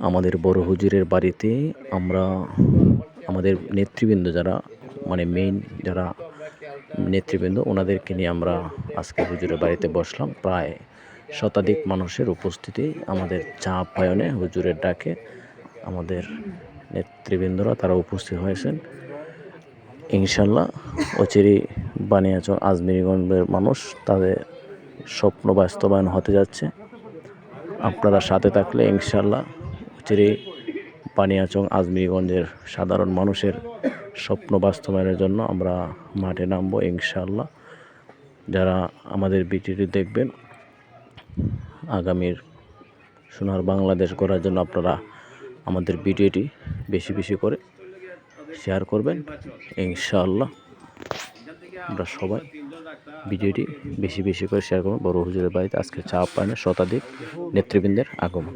আমাদের বড় হুজুরের বাড়িতে আমরা আমাদের নেতৃবৃন্দ যারা মানে মেইন যারা নেতৃবৃন্দ ওনাদেরকে নিয়ে আমরা আজকে হুজুরের বাড়িতে বসলাম। প্রায় শতাধিক মানুষের উপস্থিতি আমাদের চা আপ্যায়নে হুজুরের ডাকে আমাদের নেতৃবৃন্দরা তারা উপস্থিত হয়েছেন। ইনশাল্লাহ অচিরেই বানিয়াচং আজমিরগঞ্জের মানুষ তাদের স্বপ্ন বাস্তবায়ন হতে যাচ্ছে। আপনারা সাথে থাকলে ইনশাল্লাহ অচিরেই বানিয়াচং আজমিরগঞ্জের সাধারণ মানুষের স্বপ্ন বাস্তবায়নের জন্য আমরা মাঠে নামবো ইনশাল্লাহ। যারা আমাদের ভিডিওটি দেখবেন আগামীর সোনার বাংলাদেশ গড়ার জন্য আপনারা আমাদের ভিডিওটি বেশি বেশি করে শেয়ার করবেন ইনশাআল্লাহ। আমরা সবাই ভিডিওটি বেশি বেশি করে শেয়ার করবেন। বড় হুজুরের বাড়িতে আজকে চা আপ্যায়নে শতাধিক নেতৃবৃন্দের আগমন।